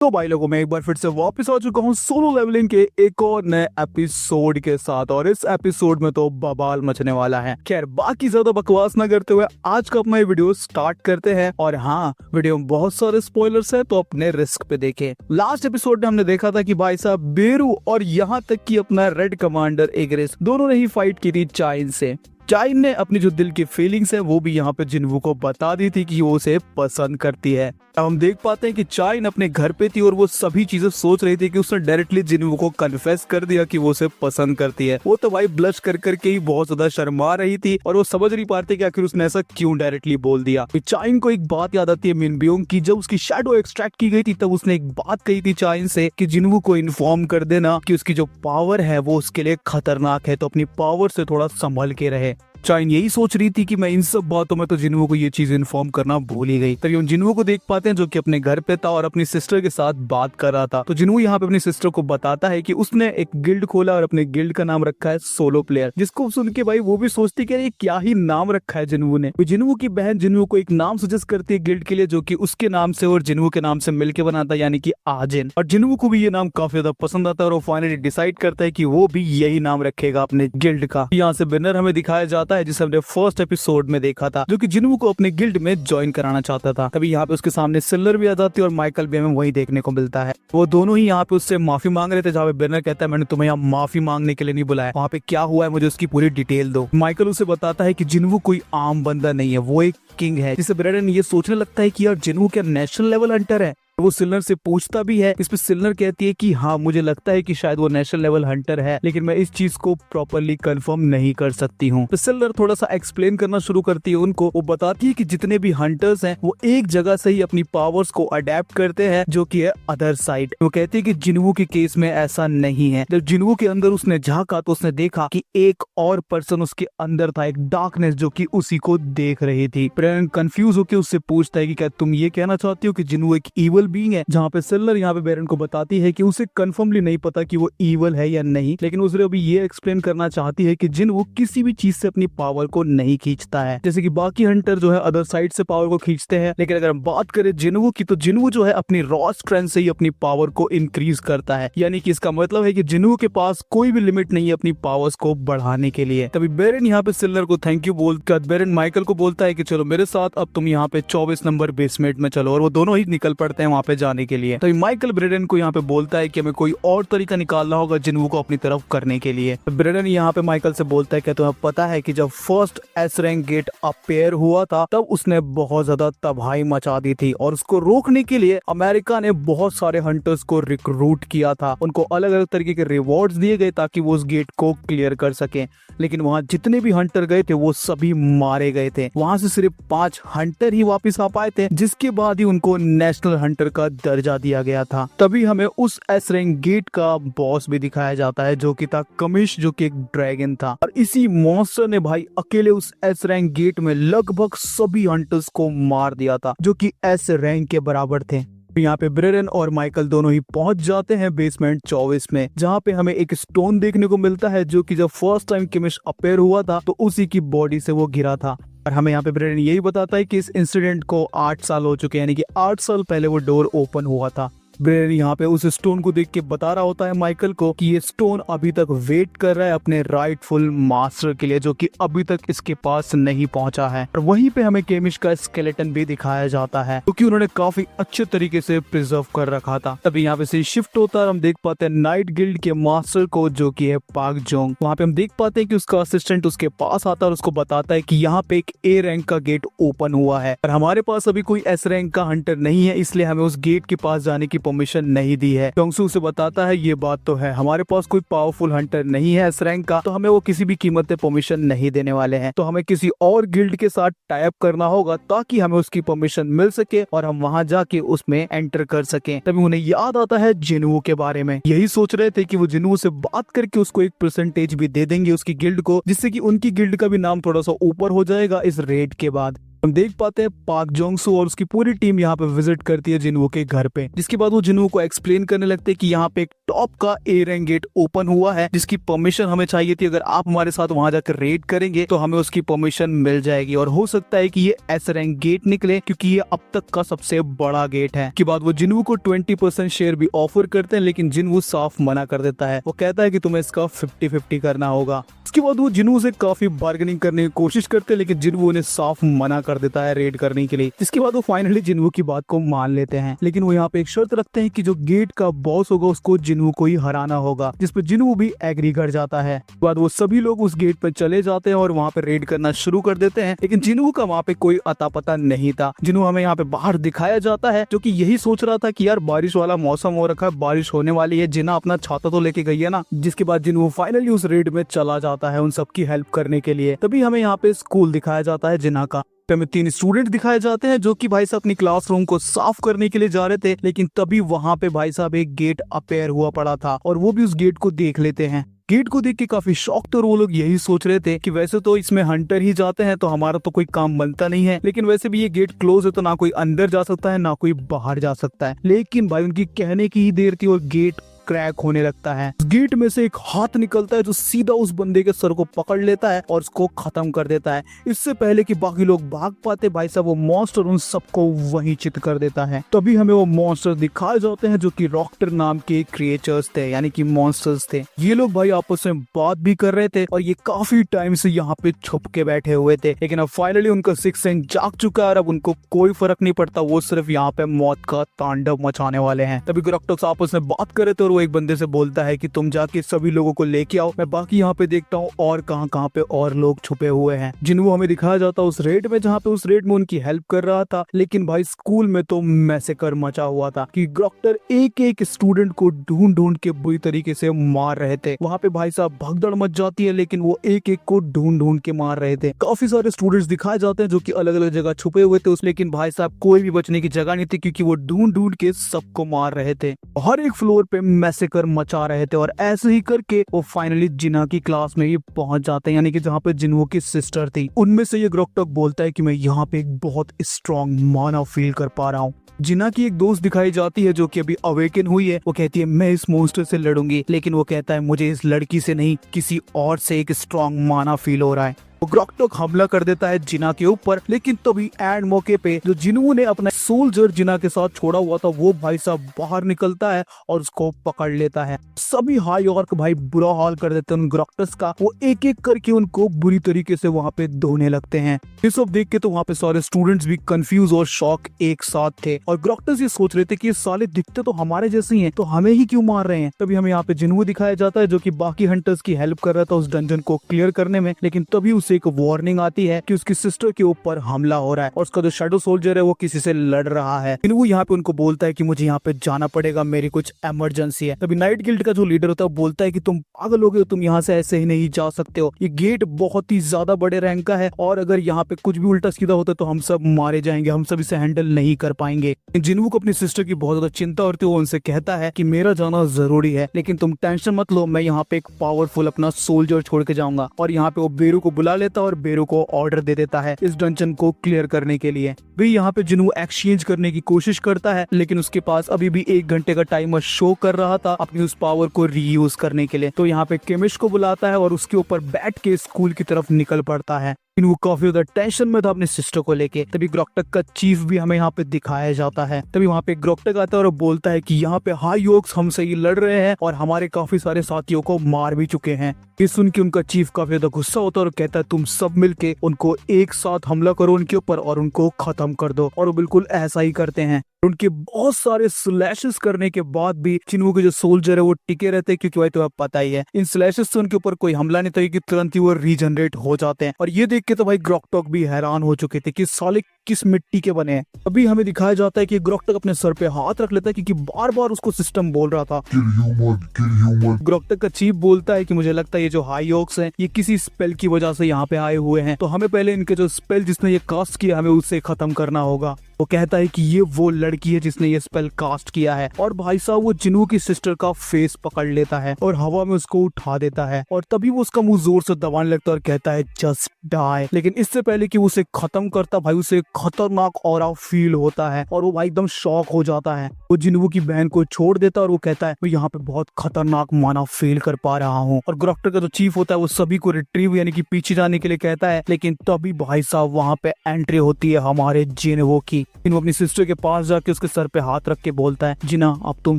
तो भाई लोगों मैं एक बार फिर से वापस आ चुका हूँ सोलो लेवलिंग के एक और नए एपिसोड के साथ। और इस एपिसोड में तो बवाल मचने वाला है। खैर बाकी ज्यादा बकवास ना करते हुए आज का अपना वीडियो स्टार्ट करते हैं। और हाँ, वीडियो में बहुत सारे स्पॉयलर्स है तो अपने रिस्क पे देखें। लास्ट एपिसोड में हमने देखा था कि भाई साहब बेरू और यहाँ तक कि अपना रेड कमांडर एग्रेस दोनों ने ही फाइट की थी चाइन से। चाइन ने अपनी जो दिल की फीलिंग्स है वो भी यहाँ पे जिन्वू को बता दी थी कि वो उसे पसंद करती है। अब हम देख पाते हैं कि चाइन अपने घर पे थी और वो सभी चीजें सोच रही थी कि उसने डायरेक्टली जिन्वू को कन्फेस कर दिया कि वो उसे पसंद करती है। वो तो भाई ब्लश कर करके ही बहुत ज्यादा शर्मा रही थी और वो समझ नहीं पाती कि आखिर उसने ऐसा क्यों डायरेक्टली बोल दिया। चाइन को एक बात याद आती है मिनब्योंग की। जब उसकी शैडो एक्सट्रैक्ट की गई थी तब उसने एक बात कही थी चाइन से कि जिन्वू को इन्फॉर्म कर देना कि उसकी जो पावर है वो उसके लिए खतरनाक है, तो अपनी पावर से थोड़ा संभल के रहे। चाइन यही सोच रही थी कि मैं इन सब बातों में तो जिन्वू को ये चीज इन्फॉर्म करना भूल ही गई। तभी हम जिन्वू को देख पाते हैं जो कि अपने घर पे था और अपनी सिस्टर के साथ बात कर रहा था। तो जिन्वू यहाँ पे अपनी सिस्टर को बताता है कि उसने एक गिल्ड खोला और अपने गिल्ड का नाम रखा है सोलो प्लेयर, जिसको सुन के भाई वो भी सोचती कि ये क्या ही नाम रखा है जिन्वू ने। जिन्वू की बहन जिन्वू को एक नाम सजेस्ट करती है गिल्ड के लिए जो कि उसके नाम से और जिन्वू के नाम से मिलकर बनाता है, यानी कि आजिन। और जिन्वू को भी ये नाम काफी ज्यादा पसंद आता है और वो फाइनली डिसाइड करता है कि वो भी यही नाम रखेगा अपने गिल्ड का। यहाँ से बैनर हमें दिखाया जाता है जिसे हमने फर्स्ट एपिसोड में देखा था, जो कि जिन्वू को अपने गिल्ड में ज्वाइन कराना चाहता था। तभी यहाँ पे उसके सामने सिल्लर भी आ जाती है और माइकल भी हमें वही देखने को मिलता है। वो दोनों ही यहाँ पे उससे माफी मांग रहे थे, जहाँ पे बैनर कहता है मैंने तुम्हें यहाँ माफी मांगने के लिए नहीं बुलाया, वहाँ पे क्या हुआ है मुझे उसकी पूरी डिटेल दो। माइकल उसे बताता है कि जिन्वू कोई आम बंदा नहीं है, वो एक किंग है। जिससे ब्रेडन ये सोचने लगता है कि यार जिन्वू क्या नेशनल लेवल हंटर है। वो सिल्नर से पूछता भी है, इस पे सिल्नर कहती है कि हाँ मुझे लगता है कि शायद वो नेशनल लेवल हंटर है, लेकिन मैं इस चीज को प्रॉपरली कंफर्म नहीं कर सकती हूँ। तो सिल्नर थोड़ा सा एक्सप्लेन करना शुरू करती है उनको। वो बताती है कि जितने भी हंटर्स हैं वो एक जगह से ही अपनी पावर्स को अडेप्ट करते हैं, जो कि है अदर साइड। वो कहती है कि जिन्वू के केस में ऐसा नहीं है। जब जिन्वू के अंदर उसने झांका तो उसने देखा कि एक और पर्सन उसके अंदर था, एक डार्कनेस जो कि उसी को देख रही थी। ब्रेडन कंफ्यूज होकर उससे पूछता है कि क्या तुम ये कहना चाहती हो कि जिन्वू एक ईवल बीइंग है, जहाँ पे सिल्नर यहाँ पे बैरन को बताती है कि उसे कंफर्मली नहीं पता कि वो ईवल है या नहीं, लेकिन उसे अभी ये एक्सप्लेन करना चाहती है कि जिन्वू किसी भी चीज से अपनी पावर को नहीं खींचता है, जैसे कि बाकी हंटर जो है अदर साइड से पावर को खींचते हैं। लेकिन अगर हम बात करें जिन्वू की, तो जिन्वू जो है अपनी रॉ स्ट्रेंथ से ही अपनी पावर को इंक्रीज करता है, यानी कि इसका मतलब है कि जिन्वू के पास कोई भी लिमिट नहीं है अपनी पावर्स को बढ़ाने के लिए। तभी बैरन यहाँ पे सिल्नर को थैंक यू बोलकर बैरन माइकल को बोलता है कि चलो मेरे साथ अब तुम यहाँ पे 24 नंबर बेसमेंट में चलो, और वो दोनों ही निकल पड़ते हैं वहाँ पे जाने के लिए। तो माइकल ब्रेडन को यहाँ पे बोलता है कि हमें कोई और तरीका निकालना होगा जिन्वू को अपनी तरफ करने के लिए। तो ब्रेडन यहाँ पे माइकल से बोलता है कि तुम्हें पता है कि जब first as rank GATE appear हुआ था तब उसने बहुत ज्यादा तबाही मचा दी थी, और उसको रोकने के लिए अमेरिका ने बहुत सारे हंटर्स को रिक्रूट किया था। उनको अलग अलग तरीके के रिवॉर्ड्स दिए गए ताकि वो उस गेट को क्लियर कर सके। लेकिन वहाँ जितने भी हंटर गए थे वो सभी मारे गए थे। वहाँ से सिर्फ 5 हंटर ही वापस आ पाए थे, जिसके बाद ही उनको नेशनल हंटर का दर्जा दिया गया था। तभी हमें उस एस रैंक गेट का बॉस भी दिखाया जाता है जो कि था कमिश, जो कि एक ड्रैगन था। और इसी मॉन्स्टर ने भाई अकेले उस एस रैंक गेट में लगभग सभी हंटर्स को मार दिया था जो कि एस रैंक के बराबर थे। यहाँ पे ब्रेडन और माइकल दोनों ही पहुंच जाते हैं बेसमेंट 24 में, जहाँ पे हमें एक स्टोन देखने को मिलता है जो कि जब फर्स्ट टाइम किमिश अपेयर हुआ था तो उसी की बॉडी से वो गिरा था। और हमें यहाँ पे ब्रेडन यही बताता है कि इस इंसिडेंट को 8 साल हो चुके हैं, यानी कि 8 साल पहले वो डोर ओपन हुआ था। ब्रेडन यहाँ पे उस स्टोन को देख के बता रहा होता है माइकल को कि ये स्टोन अभी तक वेट कर रहा है अपने राइटफुल मास्टर के लिए, जो कि अभी तक इसके पास नहीं पहुंचा है। और वहीं पे हमें केमिश का स्केलेटन भी दिखाया जाता है क्योंकि उन्होंने काफी अच्छे तरीके से प्रिजर्व कर रखा था। तभी यहाँ पे से शिफ्ट होता है, हम देख पाते हैं नाइट गिल्ड के मास्टर को जो कि है पाक जोंग। वहाँ पे हम देख पाते हैं कि उसका असिस्टेंट उसके पास आता है और उसको बताता है कि यहाँ पे एक ए रैंक का गेट ओपन हुआ है और हमारे पास अभी कोई एस रैंक का हंटर नहीं है, इसलिए हमें उस गेट के पास जाने की परमिशन नहीं दी है। टोंगसू से बताता है ये बात तो है, हमारे पास कोई पावरफुल हंटर नहीं है एस रैंक का, तो हमें वो किसी भी कीमत पे परमिशन नहीं देने वाले हैं। तो हमें किसी और गिल्ड के साथ टाई अप करना होगा ताकि हमें उसकी परमिशन मिल सके और हम वहां जाके उसमें एंटर कर सके। तभी उन्हें याद आता है जिन्वू के बारे में। यही सोच रहे थे कि वो जिन्वू से बात करके उसको एक परसेंटेज भी दे देंगे उसकी गिल्ड को, जिससे कि उनकी गिल्ड का भी नाम थोड़ा सा ऊपर हो जाएगा इस रेड के बाद। हम देख पाते हैं पार्क जोंग-सू और उसकी पूरी टीम यहाँ पे विजिट करती है जिनवो के घर पे, जिसके बाद वो जिनवो को एक्सप्लेन करने लगते हैं कि यहाँ पे एक टॉप का ए रैंक गेट ओपन हुआ है जिसकी परमिशन हमें चाहिए थी। अगर आप हमारे साथ वहां जाकर रेड करेंगे तो हमें उसकी परमिशन मिल जाएगी और हो सकता है कि ये एस रैंक गेट निकले क्योंकि ये अब तक का सबसे बड़ा गेट है। के बाद वो जिनवो को 20% शेयर भी ऑफर करते हैं, लेकिन जिनवो साफ मना कर देता है। वो कहता है कि तुम्हें इसका 50-50 करना होगा। उसके बाद वो जिनवो से काफी बार्गेनिंग करने की कोशिश करते हैं, लेकिन जिनवो उन्हें साफ मना कर देता है रेड करने के लिए। जिसके बाद वो फाइनली जिनवो की बात को मान लेते हैं, लेकिन वो यहाँ पे एक शर्त रखते हैं कि जो गेट का बॉस होगा उसको जिनवो को ही हराना होगा, जिस पर जिनवो भी एग्री कर जाता है। बाद वो सभी लोग उस गेट पर चले जाते हैं और वहाँ पे रेड करना शुरू कर देते हैं, लेकिन जिनवो का वहाँ पे कोई अता पता नहीं था। जिनवो हमें यहाँ पे बाहर दिखाया जाता है जो कि यही सोच रहा था कि यार बारिश वाला मौसम हो रखा है, बारिश होने वाली है, जिन्ना अपना छाता तो लेके गई है ना। जिसके बाद जिनवो फाइनली उस रेड में चला जाता है उन सबकी हेल्प करने के लिए। तभी हमें यहाँ पे स्कूल दिखाया जाता है जिन्ना का। हमें 3 स्टूडेंट दिखाए जाते हैं जो कि भाई साहब अपनी क्लासरूम को साफ करने के लिए जा रहे थे, लेकिन तभी वहां पे भाई साहब एक गेट अपेयर हुआ पड़ा था और वो भी उस गेट को देख लेते हैं। गेट को देख के काफी शॉक्ड और वो लोग यही सोच रहे थे कि वैसे तो इसमें हंटर ही जाते हैं तो हमारा तो कोई काम बनता नहीं है, लेकिन वैसे भी ये गेट क्लोज है तो ना कोई अंदर जा सकता है ना कोई बाहर जा सकता है। लेकिन भाई उनकी कहने की ही देर थी और गेट क्रैक होने लगता है। गेट में से एक हाथ निकलता है जो सीधा उस बंदे के सर को पकड़ लेता है और उसको खत्म कर देता है। इससे पहले कि बाकी लोग भाग पाते भाई साहब वो मॉन्स्टर उन सबको वहीं चित कर देता है। तभी हमें वो मॉन्स्टर दिखाए जाते हैं जो कि रॉक्टर नाम के क्रिएचर्स थे, यानी कि मॉन्स्टर्स थे। ये लोग भाई आपस में बात भी कर रहे थे और ये काफी टाइम से यहाँ पे छुप के बैठे हुए थे, लेकिन अब फाइनली उनका सिक्स सेंस जाग चुका है और अब उनको कोई फर्क नहीं पड़ता, वो सिर्फ यहाँ पे मौत का तांडव मचाने वाले हैं। तभी ग्रॉक्टॉक्स आपस में बात कर रहे थे और एक बंदे से बोलता है कि तुम जाके सभी लोगों को लेके आओ, मैं बाकी यहाँ पे देखता हूँ और कहाँ पे और लोग छुपे हुए हैं। जिनको हमें दिखाया जाता है उस रेड में, जहाँ पे उस रेड में उनकी हेल्प कर रहा था, लेकिन भाई स्कूल में तो मैसेकर मचा हुआ था कि डॉक्टर एक एक स्टूडेंट को ढूंढ ढूंढ के बुरी तरीके से मार रहे थे। वहाँ पे भाई साहब भगदड़ मच जाती है, लेकिन वो एक एक को ढूंढ ढूंढ के मार रहे थे। काफी सारे स्टूडेंट्स दिखाए जाते हैं जो कि अलग अलग जगह छुपे हुए थे, लेकिन भाई साहब कोई भी बचने की जगह नहीं थी क्योंकि वो ढूंढ ढूंढ के सबको मार रहे थे। हर एक फ्लोर पे मैसेकर मचा रहे थे और ऐसे ही करके वो फाइनली जिना की क्लास में ही पहुंच जाते हैं, यानी कि जहाँ पे जिन्हो की सिस्टर थी। उनमें से ये ग्रॉक्टॉक बोलता है कि मैं यहाँ पे एक बहुत स्ट्रॉन्ग माना फील कर पा रहा हूँ। जिना की एक दोस्त दिखाई जाती है जो कि अभी अवेकन हुई है। वो कहती है मैं इस मॉन्स्टर से लड़ूंगी, लेकिन वो कहता है मुझे इस लड़की से नहीं किसी और से एक स्ट्रॉन्ग माना फील हो रहा है। ग्रॉक्टॉक हमला कर देता है जिना के ऊपर, लेकिन तभी एंड मौके पे जो जिन्हो ने अपना सोल्जर जिना के साथ छोड़ा हुआ था वो भाई साहब बाहर निकलता है और उसको पकड़ लेता है। सभी हाई ऑर्क भाई बुरा हाल कर देते हैं उन ग्रॉक्टस का। वो एक एक करके उनको बुरी तरीके से वहाँ पे धोने लगते हैं। ये सब देख के तो वहाँ पे सारे स्टूडेंट्स भी कंफ्यूज और शॉक एक साथ थे और ग्रॉक्टस ये सोच रहे थे कि ये साले दिखते तो हमारे जैसे ही हैं, तो हमें ही क्यों मार रहे हैं। तभी हमें यहाँ पे जिन्हो दिखाया जाता है जो कि बाकी हंटर्स की हेल्प कर रहा था उस डंजन को क्लियर करने में, लेकिन तभी उसे एक वार्निंग आती है कि उसकी सिस्टर के ऊपर हमला हो रहा है और उसका जो शैडो सोल्जर है वो किसी से लड़ रहा है। वो यहाँ पे उनको बोलता है कि मुझे यहाँ पे जाना पड़ेगा, मेरी कुछ इमरजेंसी है। तभी नाइट गिल्ड का जो लीडर होता है बोलता है कि तुम पागल हो गए, तुम यहाँ से ऐसे ही नहीं जा सकते हो, ये गेट बहुत ही ज्यादा बड़े रैंक का है और अगर यहाँ पे कुछ भी उल्टा सीधा होता है तो हम सब मारे जाएंगे, हम सब इसे हैंडल नहीं कर पाएंगे। जिन्हो को अपनी सिस्टर की बहुत ज्यादा चिंता होती है, वो उनसे कहता है कि मेरा जाना जरूरी है, लेकिन तुम टेंशन मत लो, मैं यहाँ पे एक पावरफुल अपना सोल्जर छोड़ के जाऊंगा। और यहाँ पे वो बेरू को बुला लेता है और बेरू को ऑर्डर दे देता है इस डंजन को क्लियर करने के लिए। भी यहाँ पे जिन्हो एक्सचेंज करने की कोशिश करता है, लेकिन उसके पास अभी भी 1 घंटे का टाइमर शो कर रहा था अपनी उस पावर को रीयूज करने के लिए। तो यहाँ पे केमिस्ट को बुलाता है और उसके ऊपर बैठ के स्कूल की तरफ निकल पड़ता है। वो काफी ज्यादा टेंशन में था अपने सिस्टर को लेके। तभी ग्रॉक्टॉक का चीफ भी हमें यहाँ पे दिखाया जाता है। तभी वहाँ पे ग्रॉक्टॉक आता है और बोलता है कि यहाँ पे हाई ओक्स हमसे ही लड़ रहे हैं और हमारे काफी सारे साथियों को मार भी चुके हैं। ये सुन के उनका चीफ काफी ज्यादा गुस्सा होता है और कहता है तुम सब मिलके उनको एक साथ हमला करो उनके ऊपर और उनको खत्म कर दो। और वो बिल्कुल ऐसा ही करते हैं। उनके बहुत सारे स्लैशेस करने के बाद भी जिन्हो के जो सोल्जर है वो टिके रहते हैं, क्योंकि भाई तुम्हें पता ही है इन स्लैशेस से उनके ऊपर कोई हमला नहीं था कि तुरंत ही वो रीजनरेट हो जाते हैं। और ये देख के तो भाई ग्रॉक्टॉक भी हैरान हो चुके थे कि साले किस मिट्टी के बने हैं। अभी हमें दिखाया जाता है कि ग्रोक्टक अपने सर पे हाथ रख लेता है क्योंकि बार बार उसको सिस्टम बोल रहा था किल ह्यूमन। ग्रोक्टक का चीफ बोलता है कि मुझे लगता है ये जो हाई ओक्स हैं ये किसी स्पेल की वजह से यहाँ पे आए हुए हैं, तो हमें पहले इनके जो स्पेल जिसने ये कास्ट किया हमें उसे खत्म करना होगा। वो कहता है कि ये वो लड़की है जिसने ये स्पेल कास्ट किया है, और भाई साहब वो जिन्हू की सिस्टर का फेस पकड़ लेता है और हवा में उसको उठा देता है, और तभी वो उसका मुंह जोर से दबाने लगता है और कहता है जस्ट डाई। लेकिन इससे पहले कि वो उसे खत्म करता भाई उसे खतरनाक ऑरा फील होता है और वो भाई एकदम शॉक हो जाता है। वो जिन्हू की बहन को छोड़ देता है और वो कहता है मैं यहाँ पे बहुत खतरनाक माना फील कर पा रहा हूँ। और ग्रोक्टक का जो चीफ होता है वो सभी को रिट्रीव यानी कि पीछे जाने के लिए कहता है, लेकिन तभी भाई साहब वहाँ पे एंट्री होती है हमारे जिन्हू की। वो अपनी सिस्टर के पास जाके उसके सर पे हाथ रख के बोलता है जिना अब तुम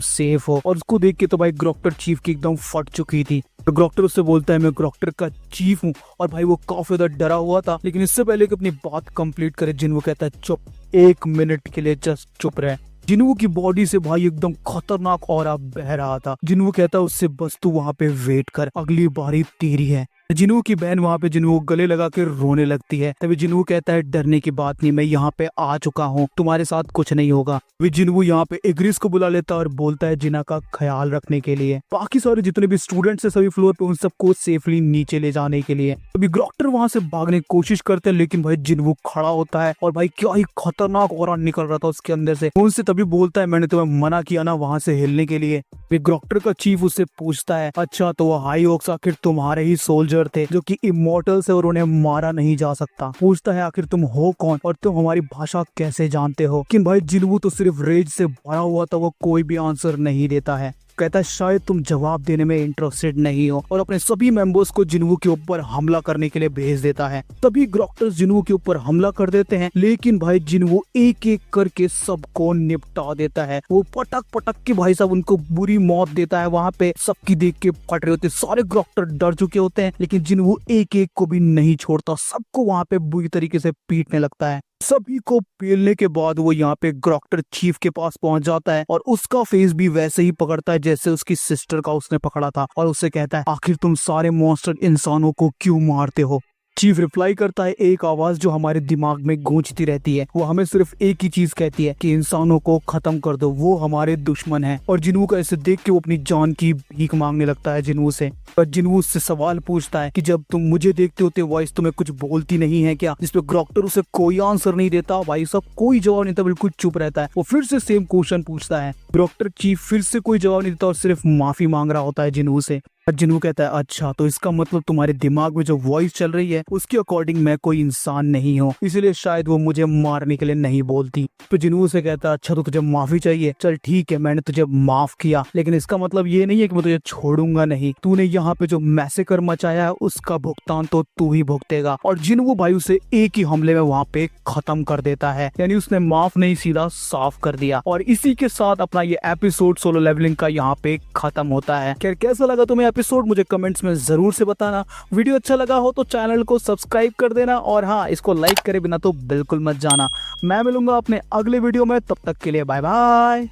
सेफ हो, और उसको देख के तो भाई ग्रोक्टक चीफ की एकदम फट चुकी थी। तो ग्रोक्टक उससे बोलता है मैं ग्रोक्टक का चीफ हूँ, और भाई वो काफी ज्यादा डरा हुआ था। लेकिन इससे पहले कि अपनी बात कंप्लीट करे जिन्हू कहता है चुप, 1 मिनट के लिए जस्ट चुप रहे। जिन्हू की बॉडी से भाई एकदम खतरनाक ऑरा बह रहा था। जिन्हू कहता है उससे बस तू वहाँ पे वेट कर, अगली बारी तेरी है। जिन्हू की बहन वहाँ पे जिन्हू गले लगा के रोने लगती है। तभी जिन्हू कहता है डरने की बात नहीं, मैं यहाँ पे आ चुका हूँ, तुम्हारे साथ कुछ नहीं होगा। वे जिन्हू यहाँ पे एग्रिस को बुला लेता है और बोलता है जिना का ख्याल रखने के लिए। बाकी सारे जितने भी स्टूडेंट्स है सभी फ्लोर पे उन सबको सेफली नीचे ले जाने के लिए। अभी ग्रोक्टक वहाँ से भागने की कोशिश करते हैं, लेकिन भाई जिन्हू खड़ा होता है और भाई क्या ही खतरनाक ऑरा निकल रहा था उसके अंदर से। वो उनसे तभी बोलता है मैंने तुम्हें मना किया ना वहाँ से हिलने के लिए। ग्रोक्टक का चीफ उससे पूछता है अच्छा तो वो हाई ओक्स आखिर तुम्हारे ही सोल्जर थे जो कि इमोर्टल्स है और उन्हें मारा नहीं जा सकता। पूछता है आखिर तुम हो कौन और तुम हमारी भाषा कैसे जानते हो। लेकिन भाई जिन्हू तो सिर्फ रेज से भरा हुआ था, वो कोई भी आंसर नहीं देता है। कहता है शायद तुम जवाब देने में इंटरेस्टेड नहीं हो, और अपने सभी मेंबर्स को जिन्हू के ऊपर हमला करने के लिए भेज देता है। तभी ग्रोक्टक जिन्हू के ऊपर हमला कर देते हैं, लेकिन भाई जिन्हू एक एक करके सबको निपटा देता है। वो पटक पटक के भाई साहब उनको बुरी मौत देता है। वहाँ पे सबकी देख के फट रहे होते, सारे ग्रोक्टक डर चुके होते हैं, लेकिन जिन्हू एक एक को भी नहीं छोड़ता, सबको वहाँ पे बुरी तरीके से पीटने लगता है। सभी को पेलने के बाद वो यहाँ पे ग्रोक्टक चीफ के पास पहुंच जाता है और उसका फेस भी वैसे ही पकड़ता है जैसे उसकी सिस्टर का उसने पकड़ा था, और उससे कहता है आखिर तुम सारे मॉन्स्टर इंसानों को क्यों मारते हो। चीफ रिप्लाई करता है एक आवाज जो हमारे दिमाग में गूंजती रहती है, वो हमें सिर्फ एक ही चीज कहती है कि इंसानों को खत्म कर दो, वो हमारे दुश्मन है। और जिन्हू का ऐसे देख के वो अपनी जान की भीख मांगने लगता है जिन्हू से। पर जिन्हू उससे सवाल पूछता है कि जब तुम मुझे देखते होते वॉइस तुम्हें कुछ बोलती नहीं है क्या, जिसपे ग्रोक्टक उसे कोई आंसर नहीं देता। भाई सब कोई जवाब नहीं देता, बिल्कुल चुप रहता है। वो फिर से सेम क्वेश्चन पूछता है, ग्रोक्टक चीफ फिर से कोई जवाब नहीं देता और सिर्फ माफी मांग रहा होता है जिन्हू से। जिन्हू कहता है अच्छा तो इसका मतलब तुम्हारे दिमाग में जो वॉइस चल रही है उसके अकॉर्डिंग मैं कोई इंसान नहीं हूँ, इसलिए शायद वो मुझे मारने के लिए नहीं बोलती। तो जिन्हू से कहता है अच्छा तो तुझे माफी चाहिए, चल ठीक है मैंने तुझे माफ किया, लेकिन इसका मतलब ये नहीं है कि मैं तुझे छोड़ूंगा नहीं। तूने यहाँ पे जो मैसेकर मचाया है उसका भुगतान तो तू ही भुगतेगा। और जिन्हू भाई उसे एक ही हमले में वहाँ पे खत्म कर देता है, यानी उसने माफ नहीं सीधा साफ कर दिया। और इसी के साथ अपना ये एपिसोड सोलो लेवलिंग का यहाँ पे खत्म होता है। खैर कैसा लगा तुम्हें एपिसोड मुझे कमेंट्स में जरूर से बताना। वीडियो अच्छा लगा हो तो चैनल को सब्सक्राइब कर देना, और हाँ इसको लाइक करे बिना तो बिल्कुल मत जाना। मैं मिलूंगा अपने अगले वीडियो में, तब तक के लिए बाय बाय।